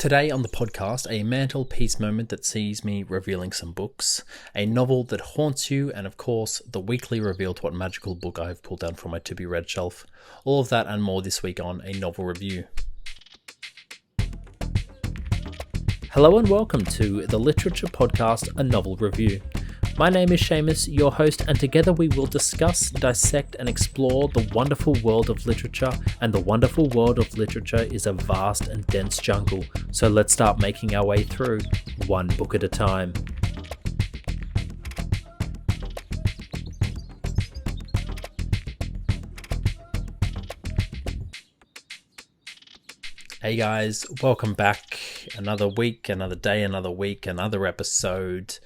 Today on the podcast, a Mantle piece moment that sees me revealing some books, a novel that haunts you, and of course, the weekly reveal to what magical book I have pulled down from my to-be-read shelf. All of that and more this week on A Novel Review. Hello and welcome to the literature podcast, A Novel Review. My name is Seamus, your host, and together we will discuss, dissect, and explore the wonderful world of literature. And the wonderful world of literature is a vast and dense jungle. So let's start making our way through, one book at a time. Hey guys, welcome back. Another week, another day, another week, another episode.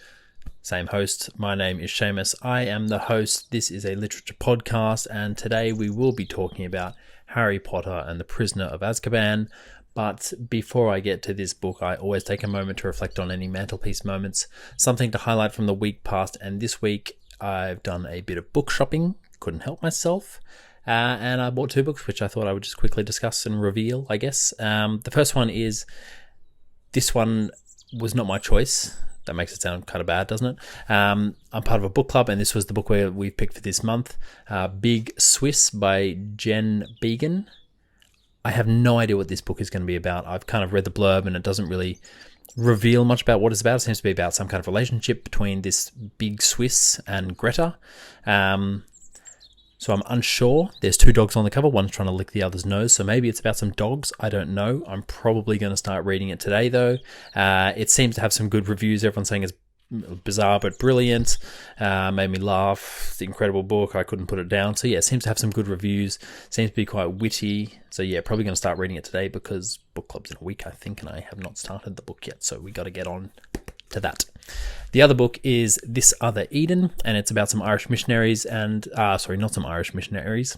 Same host. My name is Seamus. I am the host. This is a literature podcast, and today we will be talking about Harry Potter and the Prisoner of Azkaban. But before I get to this book, I always take a moment to reflect on any mantelpiece moments, something to highlight from the week past. And this week, I've done a bit of book shopping. Couldn't help myself. And I bought two books, which I thought I would just quickly discuss and reveal, I guess. The first one is, this one was not my choice. That makes it sound kind of bad, doesn't it? I'm part of a book club, and this was the book where we've picked for this month. Big Swiss by Jen Beagin. I have no idea what this book is going to be about. I've kind of read the blurb, and it doesn't really reveal much about what it's about. It seems to be about some kind of relationship between this Big Swiss and Greta. So I'm unsure. There's two dogs on the cover. One's trying to lick the other's nose. So maybe it's about some dogs. I don't know. I'm probably going to start reading it today, though. It seems to have some good reviews. Everyone's saying it's bizarre but brilliant. Made me laugh. It's an incredible book. I couldn't put it down. So yeah, it seems to have some good reviews. Seems to be quite witty. So yeah, probably going to start reading it today because book club's in a week, I think, and I have not started the book yet. So we got to get on to that. The other book is This Other Eden, and it's about some Irish missionaries and, not some Irish missionaries,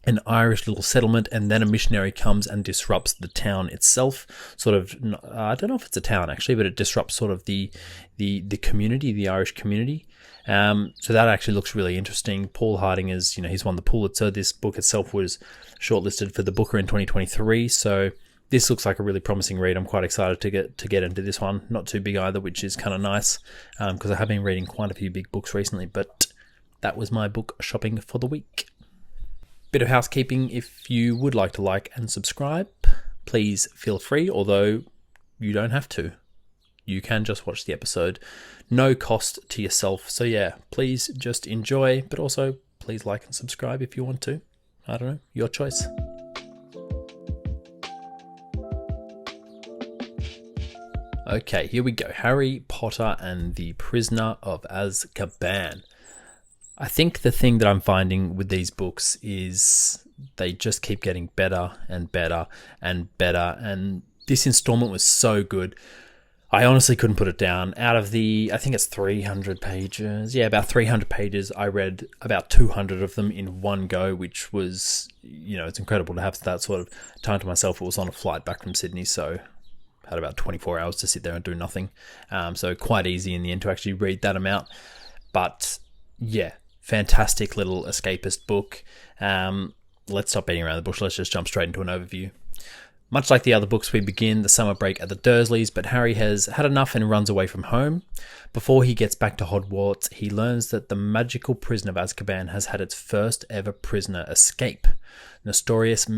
an Irish little settlement, and then a missionary comes and disrupts the town itself. Sort of, I don't know if it's a town actually, but it disrupts sort of the community, the Irish community. So that actually looks really interesting. Paul Harding is, he's won the Pulitzer. This book itself was shortlisted for the Booker in 2023, so this looks like a really promising read. I'm quite excited to get into this one. Not too big either, which is kind of nice because I have been reading quite a few big books recently, but that was my book shopping for the week. Bit of housekeeping. If you would like to like and subscribe, please feel free, although you don't have to. You can just watch the episode. No cost to yourself. So yeah, please just enjoy, but also please like and subscribe if you want to. I don't know, your choice. Okay, here we go. Harry Potter and the Prisoner of Azkaban. I think the thing that I'm finding with these books is they just keep getting better and better and better. And this installment was so good. I honestly couldn't put it down. Out of I think it's 300 pages. Yeah, about 300 pages. I read about 200 of them in one go, which was, it's incredible to have that sort of time to myself. It was on a flight back from Sydney, so had about 24 hours to sit there and do nothing. So quite easy in the end to actually read that amount. But yeah, fantastic little escapist book. Let's stop beating around the bush. Let's just jump straight into an overview. Much like the other books, we begin the summer break at the Dursleys, but Harry has had enough and runs away from home. Before he gets back to Hogwarts, he learns that the magical prison of Azkaban has had its first ever prisoner escape. Notorious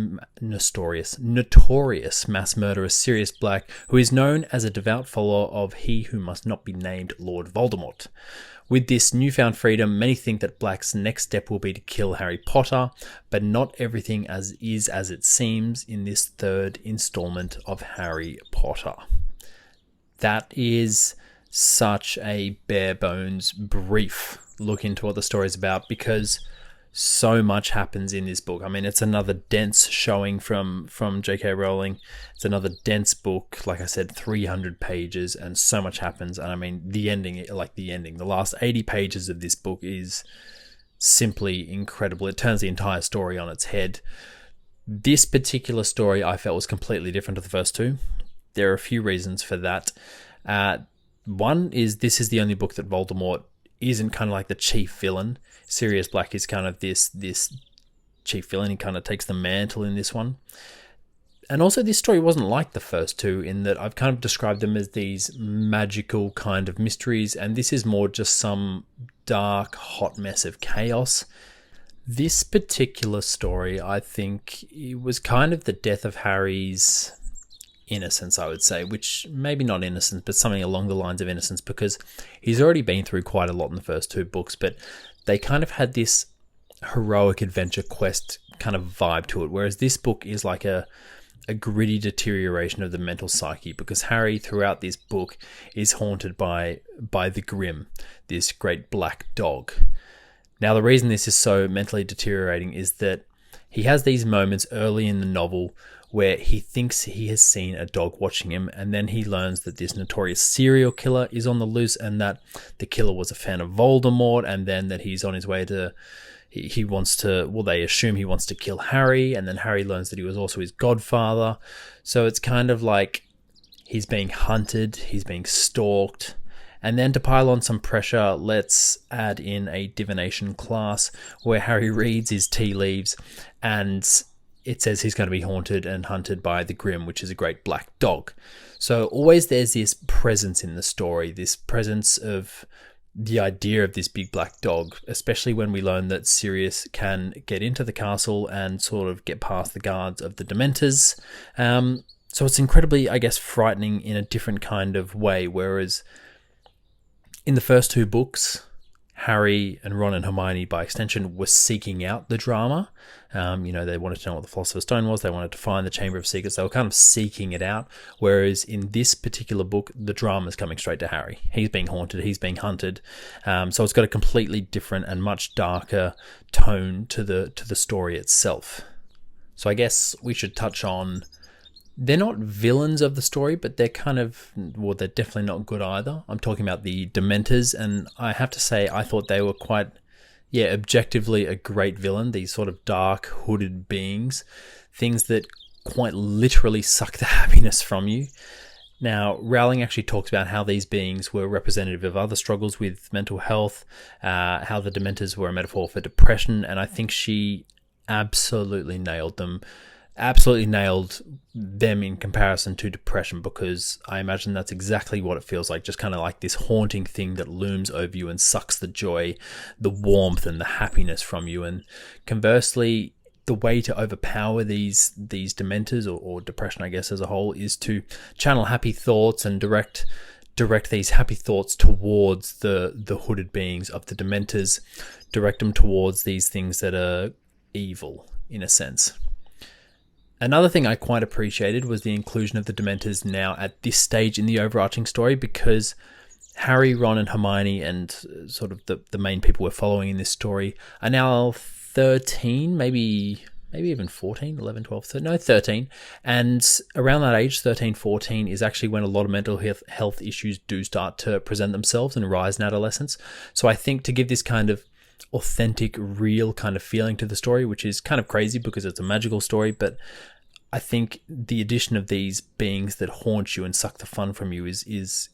mass murderer Sirius Black, who is known as a devout follower of he who must not be named Lord Voldemort. With this newfound freedom, many think that Black's next step will be to kill Harry Potter, but not everything as it seems in this third installment of Harry Potter. That is such a bare bones brief look into what the story is about, because so much happens in this book. I mean, it's another dense showing from J.K. Rowling. It's another dense book. Like I said, 300 pages and so much happens. And I mean, the ending, the last 80 pages of this book is simply incredible. It turns the entire story on its head. This particular story I felt was completely different to the first two. There are a few reasons for that. One is this is the only book that Voldemort isn't kind of like the chief villain. Sirius Black is kind of this chief villain. He kind of takes the mantle in this one. And also this story wasn't like the first two in that I've kind of described them as these magical kind of mysteries, and this is more just some dark, hot mess of chaos. This particular story, I think, it was kind of the death of Harry's innocence, I would say, which maybe not innocence, but something along the lines of innocence, because he's already been through quite a lot in the first two books, but they kind of had this heroic adventure quest kind of vibe to it, whereas this book is like a gritty deterioration of the mental psyche, because Harry throughout this book is haunted by the Grim, this great black dog. Now the reason this is so mentally deteriorating is that he has these moments early in the novel where he thinks he has seen a dog watching him, and then he learns that this notorious serial killer is on the loose, and that the killer was a fan of Voldemort, and then that he's on his way to he wants to, well, they assume he wants to kill Harry, and then Harry learns that he was also his godfather. So it's kind of like he's being hunted, he's being stalked. And then to pile on some pressure, let's add in a divination class where Harry reads his tea leaves and it says he's going to be haunted and hunted by the Grim, which is a great black dog. So always there's this presence in the story, this presence of the idea of this big black dog, especially when we learn that Sirius can get into the castle and sort of get past the guards of the Dementors. So it's incredibly, I guess, frightening in a different kind of way, whereas in the first two books, Harry and Ron and Hermione, by extension, were seeking out the drama. They wanted to know what the Philosopher's Stone was. They wanted to find the Chamber of Secrets. They were kind of seeking it out. Whereas in this particular book, the drama is coming straight to Harry. He's being haunted. He's being hunted. So it's got a completely different and much darker tone to the story itself. So I guess we should touch on, they're not villains of the story, but they're kind of, well, they're definitely not good either. I'm talking about the Dementors, and I have to say I thought they were quite, objectively a great villain. These sort of dark, hooded beings, things that quite literally suck the happiness from you. Now, Rowling actually talks about how these beings were representative of other struggles with mental health, how the Dementors were a metaphor for depression, and I think she absolutely nailed them. Absolutely nailed them in comparison to depression, because I imagine that's exactly what it feels like, just kind of like this haunting thing that looms over you and sucks the joy, the warmth and the happiness from you. And conversely, the way to overpower these Dementors or depression, I guess, as a whole, is to channel happy thoughts and direct these happy thoughts towards the hooded beings of the Dementors, direct them towards these things that are evil, in a sense. Another thing I quite appreciated was the inclusion of the Dementors now at this stage in the overarching story, because Harry, Ron and Hermione and sort of the main people we're following in this story are now 13, maybe even 14, 11, 12, 13. And around that age, 13, 14, is actually when a lot of mental health issues do start to present themselves and rise in adolescence. So I think to give this kind of authentic, real kind of feeling to the story, which is kind of crazy because it's a magical story, but I think the addition of these beings that haunt you and suck the fun from you is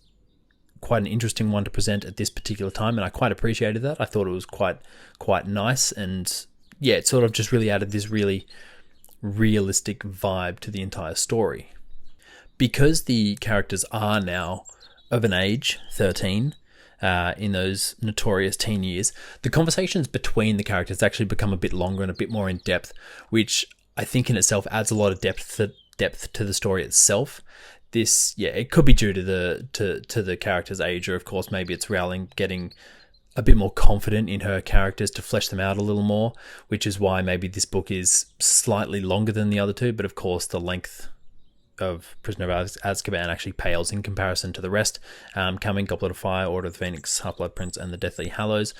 quite an interesting one to present at this particular time, and I quite appreciated that. I thought it was quite nice, and it sort of just really added this really realistic vibe to the entire story. Because the characters are now of an age, 13, in those notorious teen years, the conversations between the characters actually become a bit longer and a bit more in depth, which I think in itself adds a lot of depth to the story itself. This, it could be due to the character's age, or of course maybe it's Rowling getting a bit more confident in her characters to flesh them out a little more, which is why maybe this book is slightly longer than the other two. But of course the length of Prisoner of Azkaban actually pales in comparison to the rest, coming Goblet of Fire, Order of the Phoenix, Half-Blood Prince, and the Deathly Hallows,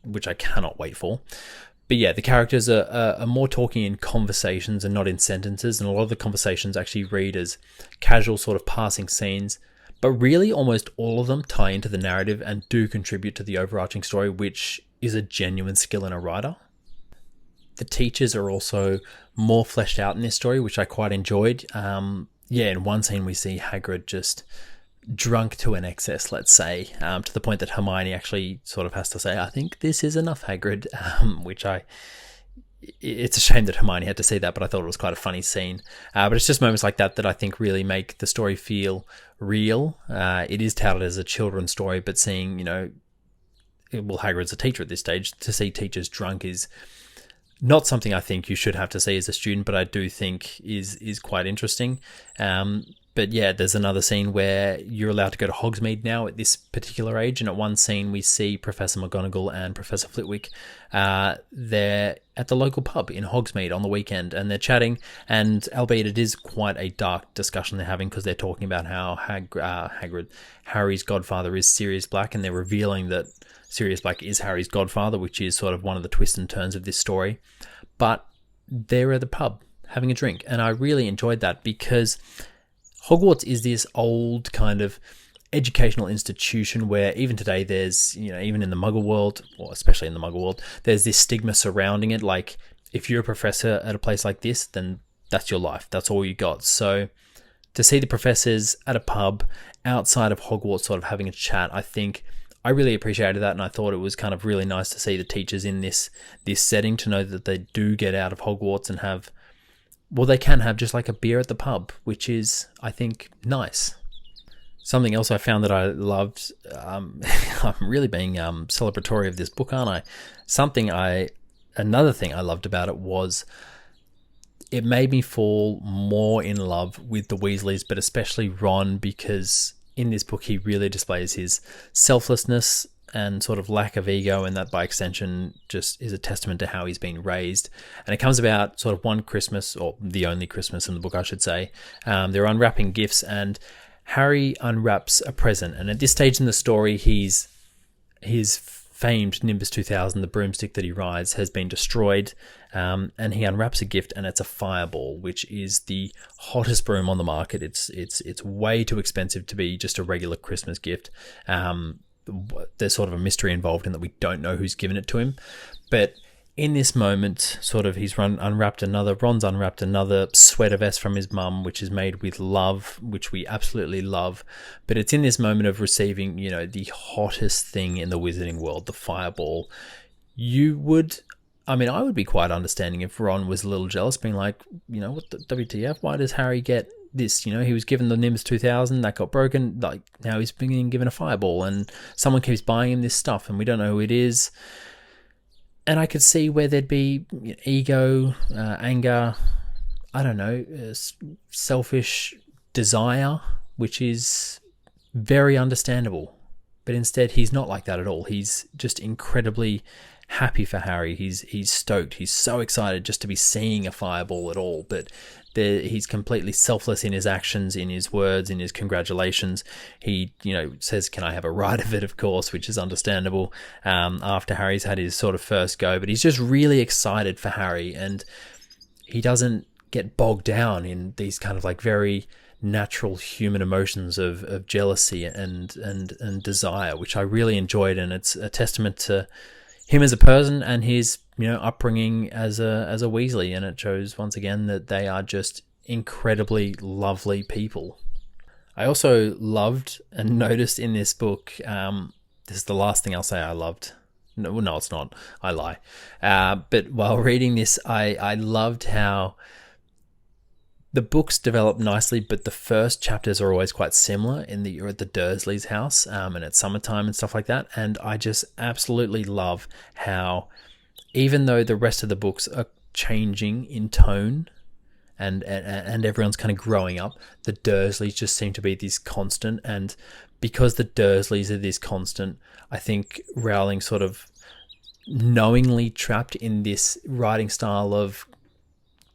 which I cannot wait for. But the characters are more talking in conversations and not in sentences, and a lot of the conversations actually read as casual sort of passing scenes, but really almost all of them tie into the narrative and do contribute to the overarching story, which is a genuine skill in a writer. The teachers are also more fleshed out in this story, which I quite enjoyed. In one scene we see Hagrid just drunk to an excess, let's say, to the point that Hermione actually sort of has to say, I think this is enough, Hagrid, which I it's a shame that Hermione had to see that, but I thought it was quite a funny scene. But it's just moments like that that I think really make the story feel real. It is touted as a children's story, but seeing, well, Hagrid's a teacher at this stage. To see teachers drunk is not something I think you should have to see as a student, but I do think is quite interesting. But yeah, there's another scene where you're allowed to go to Hogsmeade now at this particular age, and at one scene we see Professor McGonagall and Professor Flitwick. They're at the local pub in Hogsmeade on the weekend, and they're chatting, and albeit it is quite a dark discussion they're having, because they're talking about how Hagrid, Harry's godfather, is Sirius Black, and they're revealing that Sirius Black is Harry's godfather, which is sort of one of the twists and turns of this story. But they're at the pub having a drink, and I really enjoyed that, because Hogwarts is this old kind of educational institution where even today there's, even in the Muggle world, or especially in the Muggle world, there's this stigma surrounding it. Like, if you're a professor at a place like this, then that's your life. That's all you got. So to see the professors at a pub outside of Hogwarts sort of having a chat, I think I really appreciated that, and I thought it was kind of really nice to see the teachers in this setting, to know that they do get out of Hogwarts and have, well, they can have just like a beer at the pub, which is, I think, nice. Something else I found that I loved, I'm really being celebratory of this book, aren't I? Another thing I loved about it was it made me fall more in love with the Weasleys, but especially Ron, because in this book he really displays his selflessness and sort of lack of ego, and that by extension just is a testament to how he's been raised. And it comes about sort of one Christmas, or the only Christmas in the book, I should say. They're unwrapping gifts, and Harry unwraps a present. And at this stage in the story, his famed Nimbus 2000, the broomstick that he rides, has been destroyed. And he unwraps a gift, and it's a fireball, which is the hottest broom on the market. It's way too expensive to be just a regular Christmas gift. There's sort of a mystery involved in that we don't know who's given it to him. But in this moment, sort of, Ron's unwrapped another sweater vest from his mum, which is made with love, which we absolutely love. But it's in this moment of receiving, the hottest thing in the wizarding world, the fireball. I would be quite understanding if Ron was a little jealous, being like, what the WTF? Why does Harry get this? He was given the Nimbus 2000, that got broken. Like, now he's being given a fireball, and someone keeps buying him this stuff, and we don't know who it is. And I could see where there'd be ego, anger, I don't know, selfish desire, which is very understandable. But instead, he's not like that at all. He's just incredibly happy for Harry. He's stoked. He's so excited just to be seeing a fireball at all. But he's completely selfless in his actions, in his words, in his congratulations. He, says, "Can I have a ride of it?" Of course, which is understandable after Harry's had his sort of first go. But he's just really excited for Harry, and he doesn't get bogged down in these kind of like very natural human emotions of jealousy and desire, which I really enjoyed. And it's a testament to him as a person and his upbringing as a Weasley, and it shows once again that they are just incredibly lovely people. I also loved and noticed in this book, this is the last thing I'll say I loved. No, it's not. I lie. But while reading this, I loved how the books develop nicely, but the first chapters are always quite similar. You're at the Dursleys' house, and it's summertime and stuff like that. And I just absolutely love how, even though the rest of the books are changing in tone, and everyone's kind of growing up, the Dursleys just seem to be this constant. And because the Dursleys are this constant, I think Rowling sort of knowingly trapped in this writing style of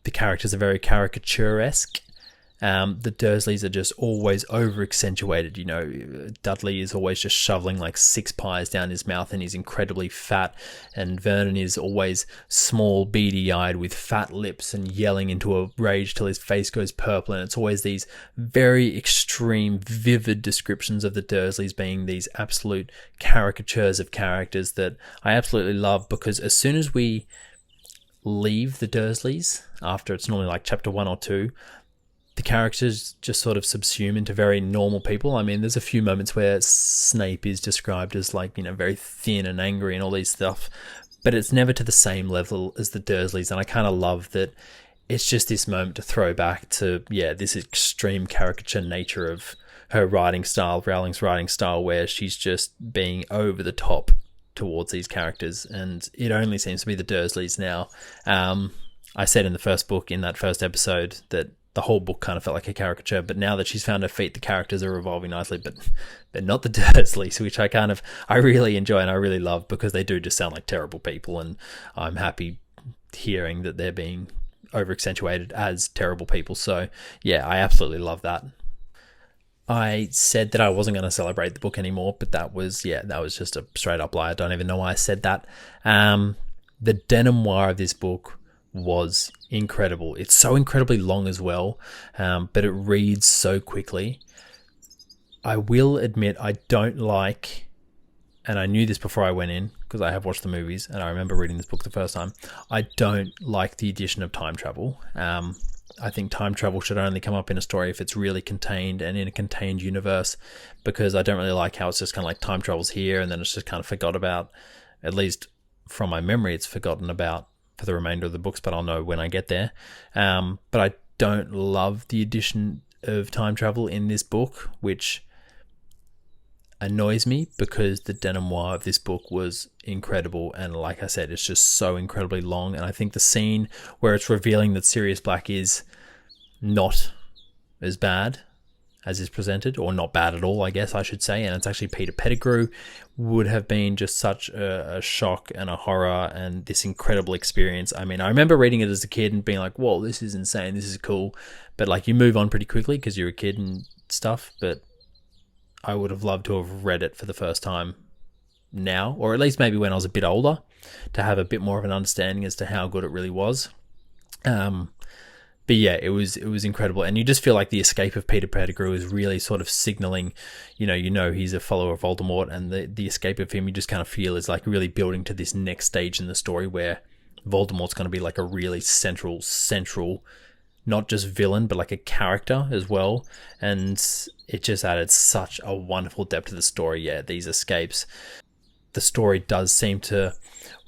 the characters are very caricature-esque. The Dursleys are just always over-accentuated. Dudley is always just shoveling like 6 pies down his mouth, and he's incredibly fat. And Vernon is always small, beady-eyed with fat lips and yelling into a rage till his face goes purple. And it's always these very extreme, vivid descriptions of the Dursleys being these absolute caricatures of characters that I absolutely love, because as soon as we leave the Dursleys, after it's normally like chapter 1 or 2, the characters just sort of subsume into very normal people. I mean, there's a few moments where Snape is described as like, very thin and angry and all these stuff, but it's never to the same level as the Dursleys. And I kind of love that it's just this moment to throw back to, this extreme caricature nature of her writing style, Rowling's writing style, where she's just being over the top towards these characters. And it only seems to be the Dursleys now. I said in the first book, in that first episode, that the whole book kind of felt like a caricature, but now that she's found her feet, the characters are evolving nicely, but they're not the Dursleys, which I really enjoy and I really love, because they do just sound like terrible people, and I'm happy hearing that they're being over accentuated as terrible people. So yeah, I absolutely love that. I said that I wasn't going to celebrate the book anymore, but that was just a straight up lie. I don't even know why I said that. The denouement of this book was incredible. It's so incredibly long as well, but it reads so quickly. I will admit I don't like, and I knew this before I went in because I have watched the movies and I remember reading this book the first time, I don't like the addition of time travel. I think time travel should only come up in a story if it's really contained and in a contained universe, because I don't really like how it's just kind of like time travel's here and then it's just kind of forgot about. At least from my memory, it's forgotten about for the remainder of the books, but I'll know when I get there. But I don't love the addition of time travel in this book, which annoys me because the denouement of this book was incredible, and like I said, it's just so incredibly long. And I think the scene where it's revealing that Sirius Black is not as bad as is presented, or not bad at all, I guess I should say, and it's actually Peter Pettigrew, would have been just such a shock and a horror and this incredible experience. I mean, I remember reading it as a kid and being like, whoa, this is insane, this is cool, but like you move on pretty quickly because you're a kid and stuff. But I would have loved to have read it for the first time now, or at least maybe when I was a bit older, to have a bit more of an understanding as to how good it really was. But yeah, it was incredible, and you just feel like the escape of Peter Pettigrew is really sort of signaling, you know he's a follower of Voldemort, and the escape of him, you just kind of feel is like really building to this next stage in the story where Voldemort's going to be like a really central, not just villain, but like a character as well. And it just added such a wonderful depth to the story. Yeah, these escapes. The story does seem to,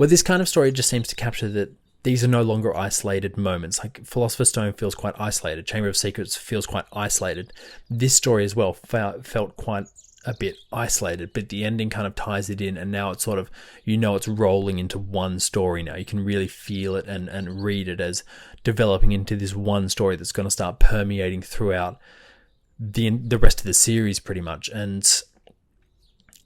this kind of story just seems to capture that these are no longer isolated moments. Like Philosopher's Stone feels quite isolated. Chamber of Secrets feels quite isolated. This story as well felt quite a bit isolated, but the ending kind of ties it in, and now it's sort of, it's rolling into one story now. You can really feel it and read it as developing into this one story that's going to start permeating throughout the rest of the series pretty much. And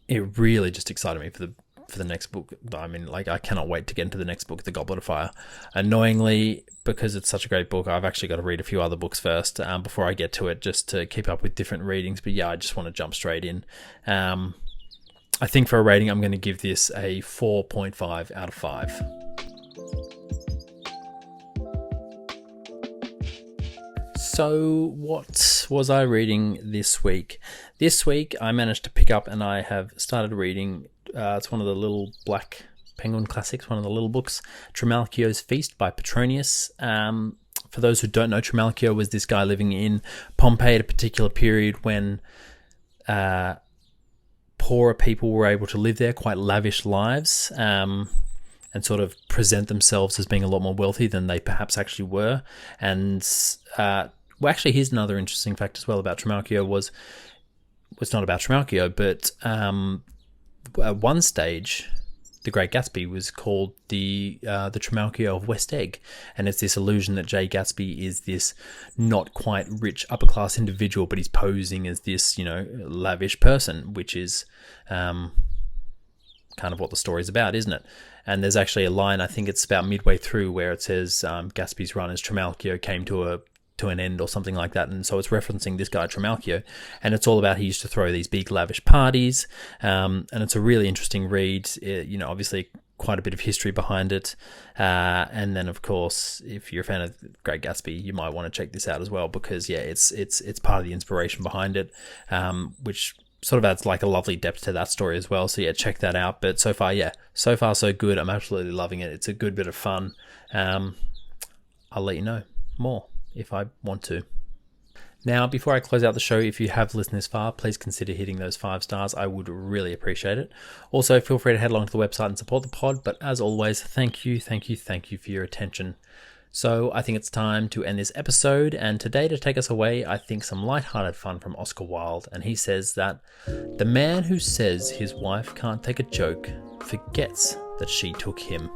it really just excited me for the next book. I mean, like, I cannot wait to get into the next book, The Goblet of Fire. Annoyingly, because it's such a great book, I've actually got to read a few other books first before I get to it, just to keep up with different readings. But yeah, I just want to jump straight in. I think for a rating, I'm going to give this a 4.5 out of 5. So what was I reading this week? This week I managed to pick up, and I have started reading, it's one of the little black Penguin classics, one of the little books, Trimalchio's Feast by Petronius. For those who don't know, Trimalchio was this guy living in Pompeii at a particular period when poorer people were able to live there, quite lavish lives, and sort of present themselves as being a lot more wealthy than they perhaps actually were. And actually, here's another interesting fact as well about Trimalchio was not about Trimalchio, but at one stage, The Great Gatsby was called the Trimalchio of West Egg, and it's this illusion that Jay Gatsby is this not quite rich upper class individual, but he's posing as this lavish person, which is kind of what the story's about, isn't it? And there's actually a line, I think it's about midway through, where it says Gatsby's run as Trimalchio came to an end or something like that. And so it's referencing this guy Trimalchio, and it's all about he used to throw these big lavish parties, and it's a really interesting read. Obviously quite a bit of history behind it, and then of course if you're a fan of Great Gatsby, you might want to check this out as well, because it's part of the inspiration behind it, which sort of adds like a lovely depth to that story as well. So yeah, check that out. But so far so good. I'm absolutely loving it. It's a good bit of fun. I'll let you know more if I want to. Now, before I close out the show, if you have listened this far, please consider hitting those 5 stars. I would really appreciate it. Also, feel free to head along to the website and support the pod. But as always, thank you for your attention. So I think it's time to end this episode. And today, to take us away, I think some lighthearted fun from Oscar Wilde. And he says that the man who says his wife can't take a joke forgets that she took him.